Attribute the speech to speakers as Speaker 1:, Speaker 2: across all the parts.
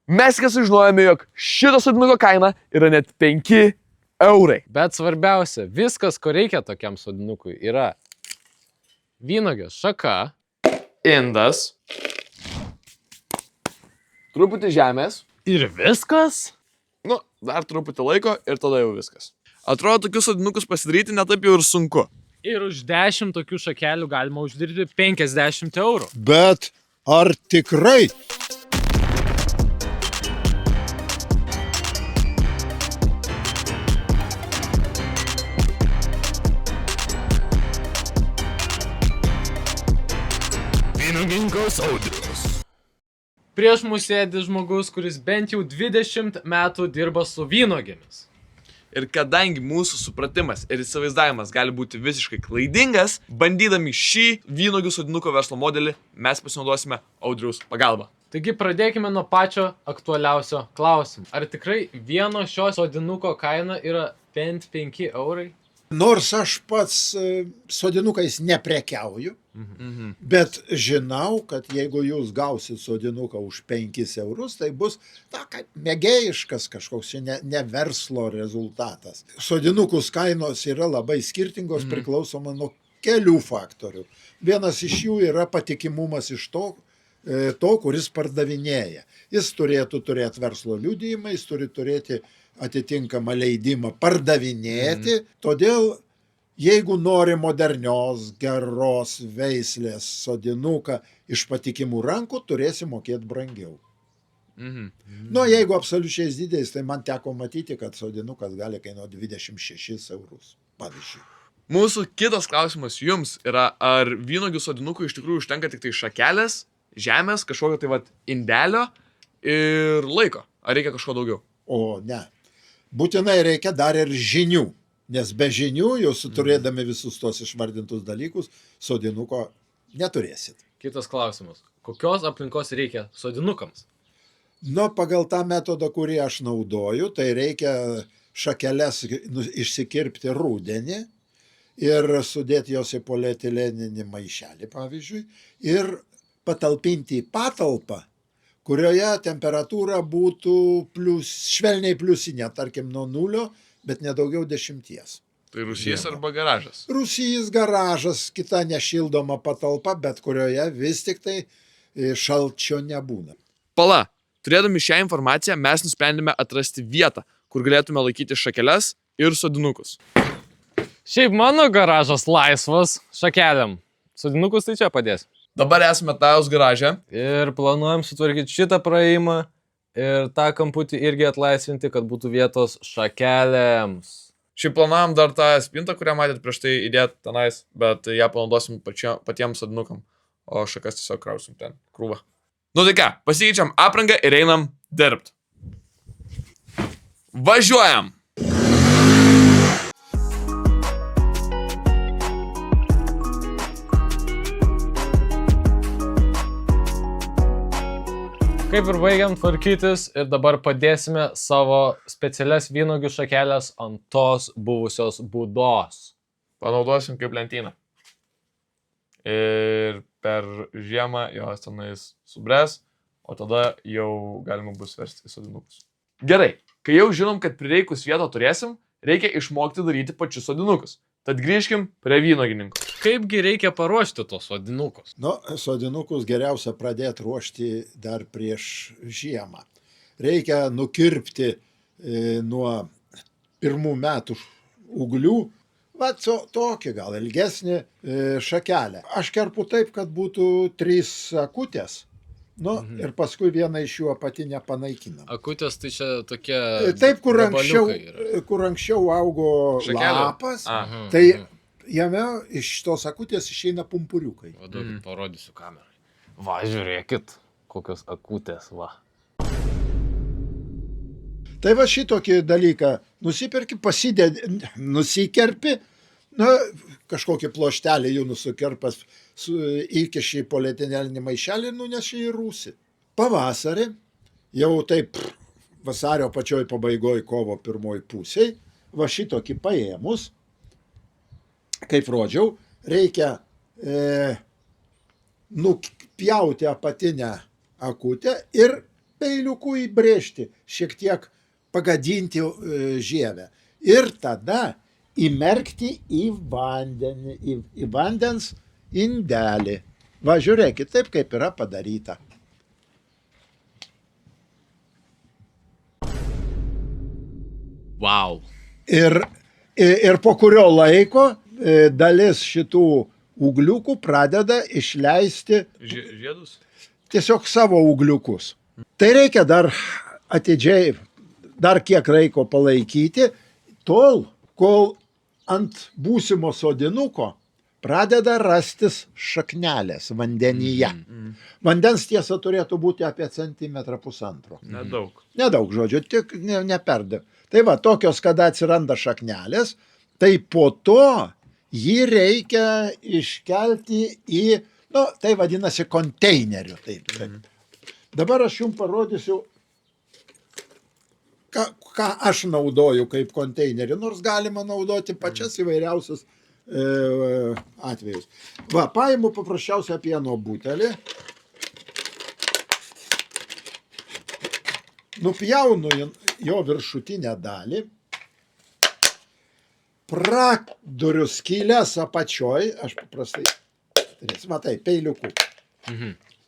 Speaker 1: Mes kas sužinojome, jog šito sodinuko kaina yra net 5 eurai.
Speaker 2: Bet svarbiausia, viskas, ko reikia tokiam sodinukui, yra vynuogės šaka,
Speaker 1: Indas. Truputį žemės.
Speaker 2: ir viskas.
Speaker 1: Nu, dar truputį laiko ir tada jau viskas. Atrodo, tokius sodinukus pasidaryti netaip jau ir sunku.
Speaker 2: Ir už 10 tokių šakelių galima uždirbti 50 eurų.
Speaker 3: Bet ar tikrai?
Speaker 2: Vynuogininkas Audrius. Prieš mus sėdi žmogus, kuris bent jau 20 metų dirba su vynuogėmis.
Speaker 1: Ir kadangi mūsų supratimas ir įsivaizdavimas gali būti visiškai klaidingas, bandydami šį vynuogių sodinuko verslo modelį, mes pasinaudosime Audriaus pagalba.
Speaker 2: Taigi pradėkime nuo pačio aktualiausio klausimo. Ar tikrai vieno šio sodinuko kaina yra bent 5 eurai?
Speaker 3: Nors aš pats sodinukais neprekiauju, bet žinau, kad jeigu jūs gausit sodinuką už 5 eurus, tai bus kaip mėgėjiškas kažkoks ne verslo rezultatas. Sodinukus kainos yra labai skirtingos, priklausoma nuo kelių faktorių. Vienas iš jų yra patikimumas iš to, kuris pardavinėja. Jis turėtų turėti verslo liudijimą, jis turi turėti atitinkamą leidimą pardavinėti. Todėl, jeigu nori modernios, geros veislės sodinuką iš patikimų rankų, turėsi mokėti brangiau. Jeigu absoliučiais dydžiais, tai man teko matyti, kad sodinukas gali kainuoti 26 eurus, pavyzdžiui.
Speaker 1: Mūsų kitas klausimas jums yra, ar vynuogių sodinukų iš tikrųjų užtenka tik tai šakelės, žemės, kažkokio tai indelio ir laiko. Ar reikia kažko daugiau?
Speaker 3: O ne. Būtinai reikia dar ir žinių, nes be žinių, jūs turėdami visus tos išvardintus dalykus, sodinuko neturėsit.
Speaker 2: Kitas klausimas. Kokios aplinkos reikia sodinukams?
Speaker 3: Pagal tą metodą, kurį aš naudoju, tai reikia šakeles išsikirpti rudenį ir sudėti jos į polietileninį maišelį, pavyzdžiui, ir patalpinti į patalpą, kurioje temperatūra būtų švelniai pliusinė, tarkim nuo 0, bet nedaugiau 10.
Speaker 1: Tai rūsys arba garažas?
Speaker 3: Rūsys, garažas, kita nešildoma patalpa, bet kurioje vis tik tai šalčio nebūna.
Speaker 1: Pala, turėdami šią informaciją mes nusprendėme atrasti vietą, kur galėtume laikyti šakeles ir sodinukus.
Speaker 2: Šiaip mano garažas laisvas šakeliam. Sodinukus tai čia padės.
Speaker 1: Dabar esame Tajaus garaže.
Speaker 2: Ir planuojam sutvarkyti šitą praėjimą ir tą kamputį irgi atlaisvinti, kad būtų vietos šakelėms.
Speaker 1: Šiaip planuojam dar tą spintą, kurią matėt prieš tai įdėti tenais, bet ją panaudosim patiems sodinukam, o šakas tiesiog krausim ten krūvą. Tai ką, pasikeičiam aprangą ir einam dirbt. Važiuojam!
Speaker 2: Kaip ir baigiam tvarkytis ir dabar padėsime savo specialias vynuogių šakelės ant tos buvusios būdos.
Speaker 1: Panaudosim kaip lentyną. Ir per žiemą jos tenais subręs, o tada jau galima bus versti į sodinukus. Gerai, kai jau žinom, kad prireikus vietą turėsim, reikia išmokti daryti pačius sodinukus. Tad grįžkim prie vynuogininkų.
Speaker 2: Kaipgi reikia paruošti tos sodinukus?
Speaker 3: Sodinukus geriausia pradėti ruošti dar prieš žiemą. Reikia nukirpti nuo 1 metų ūglių, tokį gal ilgesnį šakelę. Aš kerpu taip, kad būtų 3 akutės. Ir paskui vieną iš jų apatinę panaikinam.
Speaker 2: Akutės tai čia tokie...
Speaker 3: Taip, kur anksčiau augo lapas, tai jame iš tos akutės išeina pumpuriukai.
Speaker 2: Vaduokit, parodysiu kamerai. Va, žiūrėkit, kokios akutės, va.
Speaker 3: Tai va šitokį dalyką nusiperki, nusikerpi, kažkokį ploštelį jų nusikerpas, įkiši į polietileninį maišelį ir nuneši į rūsį. Pavasarį, jau taip vasario pačioj pabaigoj, kovo 1 pusėj, va šitokį paėmus, kaip rodžiau, reikia nupjauti apatinę akutę ir peiliuku įbrėžti, šiek tiek pagadinti žievę. Ir tada įmerkti į vandenį, į vandens indelį. Va, žiūrėkit, taip kaip yra padaryta.
Speaker 2: Wow.
Speaker 3: Ir po kurio laiko dalis šitų ūgliukų pradeda išleisti
Speaker 1: Žiedus?
Speaker 3: tiesiog savo ūgliukus. Tai reikia dar atidžiai, dar kiek laiko palaikyti, tol, kol ant būsimo sodinuko pradeda rastis šaknelės vandenyje. Vandens tiesa turėtų būti apie 1,5 cm.
Speaker 1: Nedaug.
Speaker 3: Nedaug žodžių, tik ne per daug. Tai va, tokios, kada atsiranda šaknelės, tai po to jį reikia iškelti į, tai vadinasi konteineriu. Taip. Dabar aš jums parodysiu, ką aš naudoju kaip konteinerį, nors galima naudoti pačias įvairiausius atvejus. Va, paimu paprasčiausią pieno butelį, nupjaunu jo viršutinę dalį, praduriu skylės apačioj, aš paprastai, matai, peiliuku.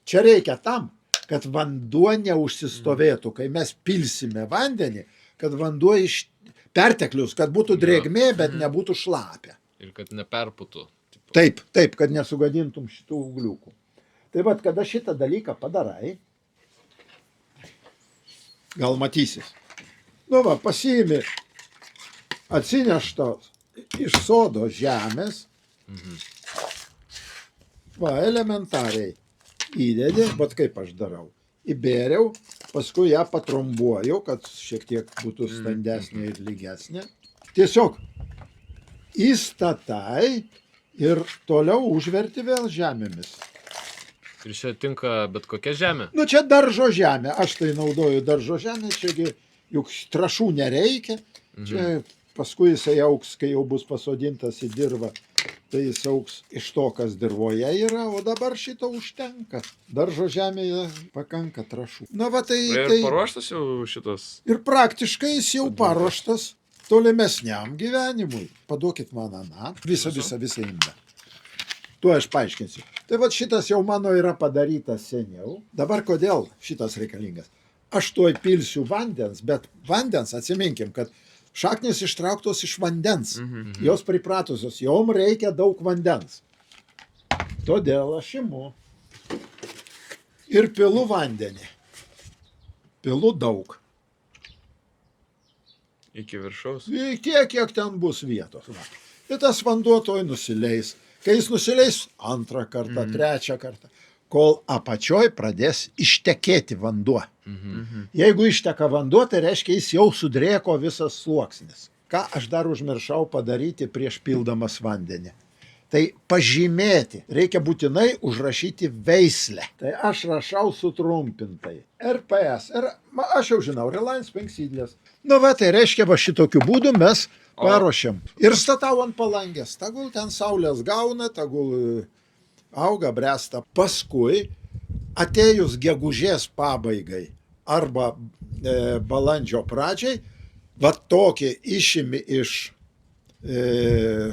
Speaker 3: Čia reikia tam, kad vanduo neužsistovėtų, kai mes pilsime vandenį, kad vanduo perteklius, kad būtų drėgmė, bet nebūtų šlapia.
Speaker 2: Ir kad neperputų.
Speaker 3: Taip, kad nesugadintum šitų ūgliukų. Tai vat, kada šitą dalyką padarai, gal matysis. Va, pasiimi atsineštos iš sodo žemės, va, elementariai įdedi, vat kaip aš darau. Įbėriau, paskui ją patrombuoju, kad šiek tiek būtų standesnė ir lygesnė. Tiesiog įstatai ir toliau užverti vėl žemėmis.
Speaker 2: Ir čia tinka bet kokia žemė?
Speaker 3: Čia daržo žemė, aš tai naudoju daržo žemę, čiagi juk trąšų nereikia, čia paskui jisai augs, kai jau bus pasodintas į dirvą, tai jis augs iš to, kas dirvoje yra, o dabar šito užtenka. Daržo žemėje pakanka trąšų. Va,
Speaker 1: Ir paruoštas jau šitas?
Speaker 3: Ir praktiškai jis jau paruoštas tolimesniam gyvenimui. Paduokit man aną, visą indą. Tuo aš paaiškinsiu. Tai va šitas jau mano yra padarytas seniau. Dabar kodėl šitas reikalingas? Aš tuoj pilsiu vandens, bet vandens, atsiminkim, kad šaknis ištrauktos iš vandens. Jos pripratusios, jom reikia daug vandens. Todėl aš imu ir pilu vandenį. Pilu daug.
Speaker 1: Iki viršaus?
Speaker 3: Tiek, kiek ten bus vietos. Ir tas vanduo toj nusileis. Kai jis nusileis antrą kartą, trečią kartą, kol apačioj pradės ištekėti vanduo. Jeigu išteka vanduo, tai reiškia, jis jau sudrėko visas sluoksnis. Ką aš dar užmiršau padaryti prieš pildamas vandenį? Tai pažymėti, reikia būtinai užrašyti veislę. Tai aš rašau sutrumpintai. RPS, aš jau žinau, Reliance Penksydlės. Va, tai reiškia, va šitokiu būdu mes paruošiam. Ir statau ant palangės. Tegul ten saulės gauna, tegul auga, bręsta. Paskui, atėjus gegužės pabaigai arba balandžio pradžiai, va tokį išimi iš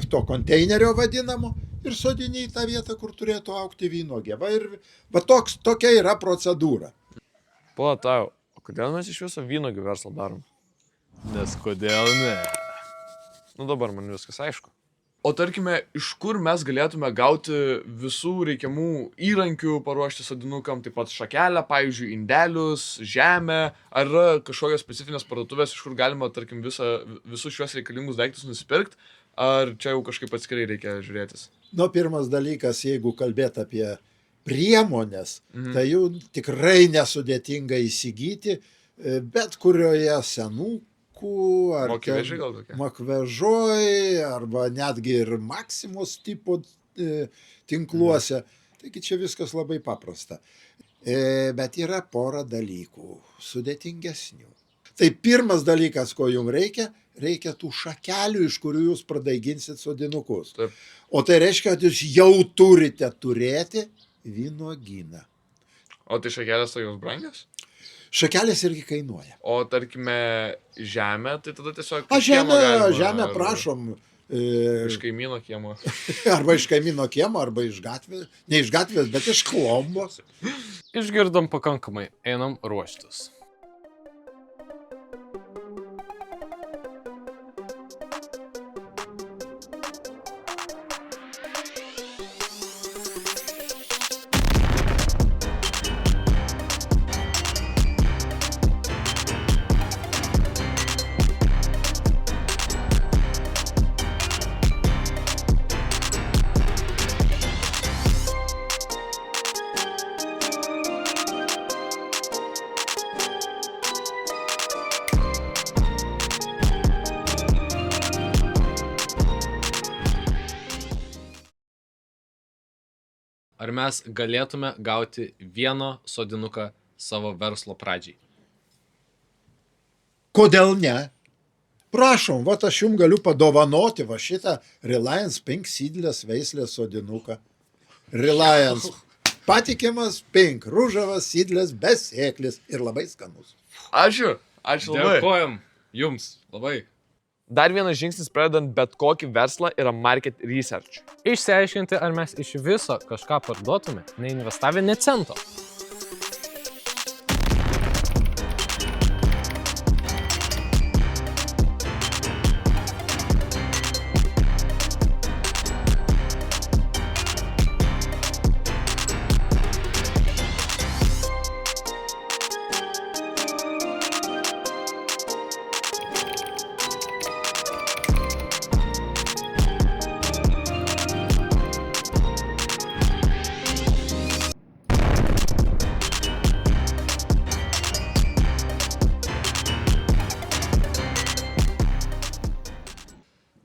Speaker 3: to konteinerio vadinamo ir sodini į tą vietą, kur turėtų augti vynuogė. Va tokia yra procedūra.
Speaker 1: Po tau, o kodėl mes iš viso vynuogių verslą darom?
Speaker 2: Nes kodėl ne?
Speaker 1: Dabar man viskas aišku. O tarkime, iš kur mes galėtume gauti visų reikiamų įrankių paruošti sodinukam, taip pat šakelę, pavyzdžiui, indelius, žemę, ar yra kažkokios specifinės parduotuvės, iš kur galima, tarkim, visus šios reikalingus daiktus nusipirkti, ar čia jau kažkaip atskirai reikia žiūrėtis?
Speaker 3: Pirmas dalykas, jeigu kalbėt apie priemonės, tai jų tikrai nesudėtinga įsigyti, bet kurioje senų, ar Makvežoj, arba netgi ir Maksimos tipo tinkluose. Taigi čia viskas labai paprasta. Bet yra pora dalykų sudėtingesnių. Tai pirmas dalykas, ko jums reikia tų šakelių, iš kurių jūs pradaiginsit sodinukus.
Speaker 1: Taip.
Speaker 3: O tai reiškia, kad jūs jau turite turėti vynuogyną.
Speaker 1: O tai šakelės tai jos brangios?
Speaker 3: Šakelės irgi kainuoja.
Speaker 1: O tarkime, žemė, tai tada tiesiog...
Speaker 3: A,
Speaker 1: iš kiemo galima,
Speaker 3: žemę
Speaker 1: ar
Speaker 3: prašom.
Speaker 1: Iš kaimyno kiemo.
Speaker 3: Arba iš kaimyno kiemo, arba iš gatvės. Ne iš gatvės, bet iš klombos.
Speaker 2: Išgirdom pakankamai, einam ruoštis. Ar mes galėtume gauti vieno sodinuką savo verslo pradžiai?
Speaker 3: Kodėl ne? Prašom, va aš jums galiu padovanoti va šitą Reliance 5 sydlės veislės sodinuką. Reliance patikimas 5 ružavas sydlės besėklis ir labai skanus.
Speaker 1: Ačiū labai.
Speaker 2: Dėkojam jums labai.
Speaker 1: Dar vienas žingsnis pradedant bet kokį verslą yra market research.
Speaker 2: Išsiaiškinti, ar mes iš viso kažką parduotume, neinvestavę nė cento.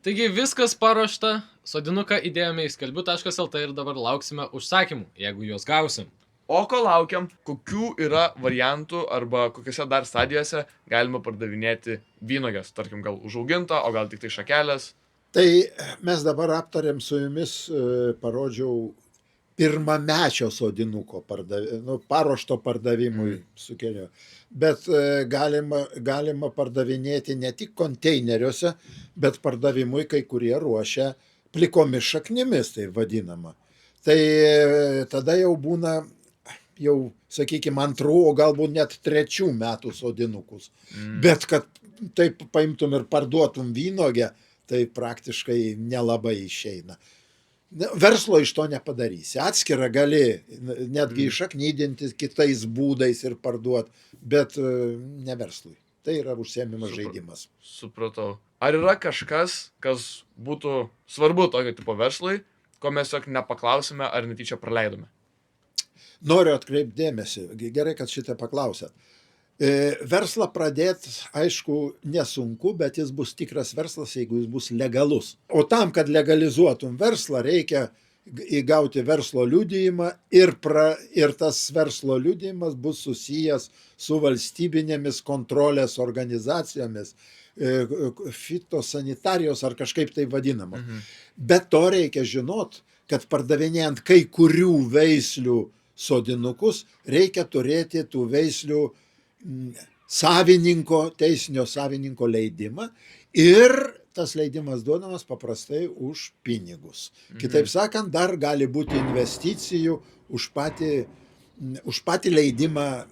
Speaker 2: Taigi viskas paruošta, sodinuką įdėjome į skelbiu.lt ir dabar lauksime užsakymų, jeigu juos gausim.
Speaker 1: O ko laukiam, kokių yra variantų arba kokiose dar stadijose galima pardavinėti vynuoges, tarkim gal užaugintą, o gal tik tai šakelės.
Speaker 3: Tai mes dabar aptarėm su jumis, parodžiau pirmamečio sodinuko paruošto pardavimui sukelio. Bet galima pardavinėti ne tik konteineriuose, bet pardavimui kai kurie ruošia plikomis šaknimis, tai vadinama. Tai tada jau būna, jau, sakykime, 2, o galbūt net 3 metų sodinukus. Bet kad taip paimtum ir parduotum vynogę, tai praktiškai nelabai išeina. Verslo iš to nepadarysi. Atskirą gali netgi išaknydinti kitais būdais ir parduoti, bet ne verslui. Tai yra užsiėmimas žaidimas.
Speaker 1: Supratau. Ar yra kažkas, kas būtų svarbu tokio tipo verslui, ko mes tiesiog nepaklausime ar netyčia praleidome?
Speaker 3: Noriu atkreipti dėmesį. Gerai, kad šitą paklausėt. Verslą pradėti, aišku, nesunku, bet jis bus tikras verslas, jeigu jis bus legalus. O tam, kad legalizuotum verslą, reikia įgauti verslo liudijimą ir tas verslo liudijimas bus susijęs su valstybinėmis kontrolės organizacijomis, fitosanitarijos ar kažkaip tai vadinama. Bet to reikia žinot, kad pardavinėjant kai kurių veislių sodinukus, reikia turėti tų veislių teisinio savininko leidimą ir tas leidimas duodamas paprastai už pinigus. Kitaip sakant, dar gali būti investicijų už patį leidimą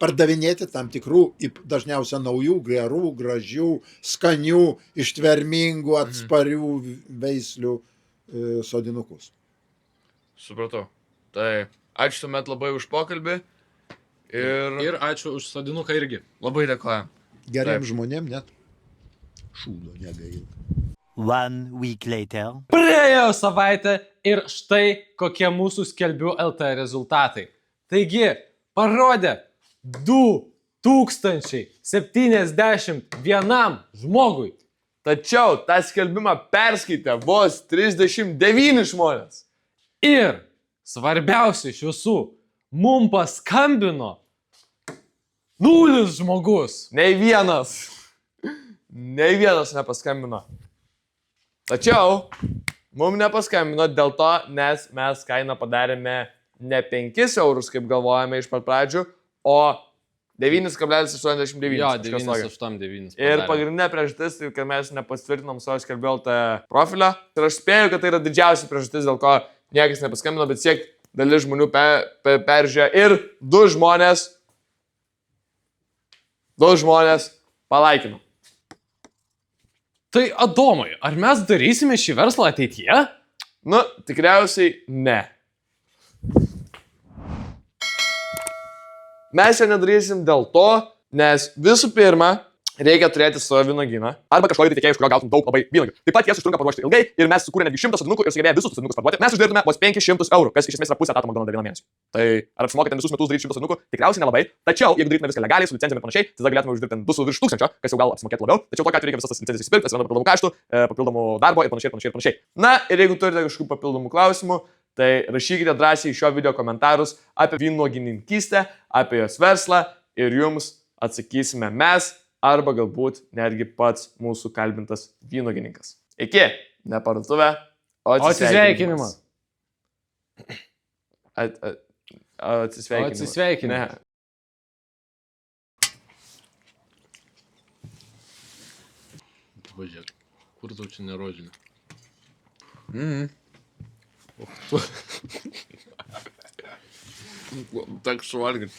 Speaker 3: pardavinėti tam tikrų, dažniausia naujų, gerų, gražių, skanių, ištvermingų, atsparių veislių sodinukus.
Speaker 1: Supratau. Tai ačiū tuomet labai už pokalbį.
Speaker 2: Ir ačiū už sodinuką irgi.
Speaker 1: Labai dėkojam.
Speaker 3: Geriem žmonėm net šūdo negaila.
Speaker 4: 1 week later.
Speaker 2: Praėjo savaitę ir štai kokie mūsų skelbiu LT rezultatai. Taigi, parodė 2071 žmogui.
Speaker 1: Tačiau tą skelbimą perskaitė vos 39 žmonės.
Speaker 2: Ir svarbiausia iš visų, mum paskambino 0 žmogus.
Speaker 1: Nei vienas nepaskambino. Tačiau mum nepaskambino dėl to, nes mes kainą padarėme ne 5 eurus, kaip galvojame iš pat pradžių, o 9,89.
Speaker 2: Jo,
Speaker 1: kažkas tokio.
Speaker 2: 989.
Speaker 1: Ir pagrindinė priežastis, tai kad mes nepasitvirtinom savo skelbėltą profilio. Ir aš spėju, kad tai yra didžiausia priežastis, dėl ko niekas nepaskambino, bet siek dalis žmonių peržiūrėjo. Ir du žmonės palaikino.
Speaker 2: Tai Adomai, ar mes darysime šį verslą ateityje?
Speaker 1: Nu, tikriausiai ne. Mes jo nedarysim dėl to, nes visų pirma, reikia turėti savo vynogyną. Arba kažkokį tiekėją, iš kurio gautum daug labai vynogių. Taip pat jas užtrunka paruošti ilgai ir mes sukūrėme netgi 100 sodinukų ir sugebėjome visus sodinukus parduoti. Mes uždirbtume vos 500 eurų, kas iš esmės yra pusė etato McDonald's vieno mėnesio. Tai ar apsimokate visus metus daryti 100 sodinukų? Tikriausiai nelabai. Tačiau, jeigu darytume viską legaliai, su licenzijomis ir panašiai, tada galėtume uždirbti 2 virš 1000, kas jau gal apsimokėtų labiau. Tačiau tokiu atveju reikia visas tas licencijas įsipirkti, atsiranda papildomų kaštų, papildomų darbo ir panašiai. Na ir jeigu turite kažkokių papildomų klausimų, tai rašykite drąsiai šio video komentarus apie vynogininkystę, apie jos verslą ir jums atsakysime mes arba galbūt netgi pats mūsų kalbintas vynogininkas. Iki, ne parduotuvė, o atsisveikinimas.
Speaker 2: Atsisveikinimas. Važiuok, kur tau čia nerožinė?
Speaker 1: Tak suvalgyti.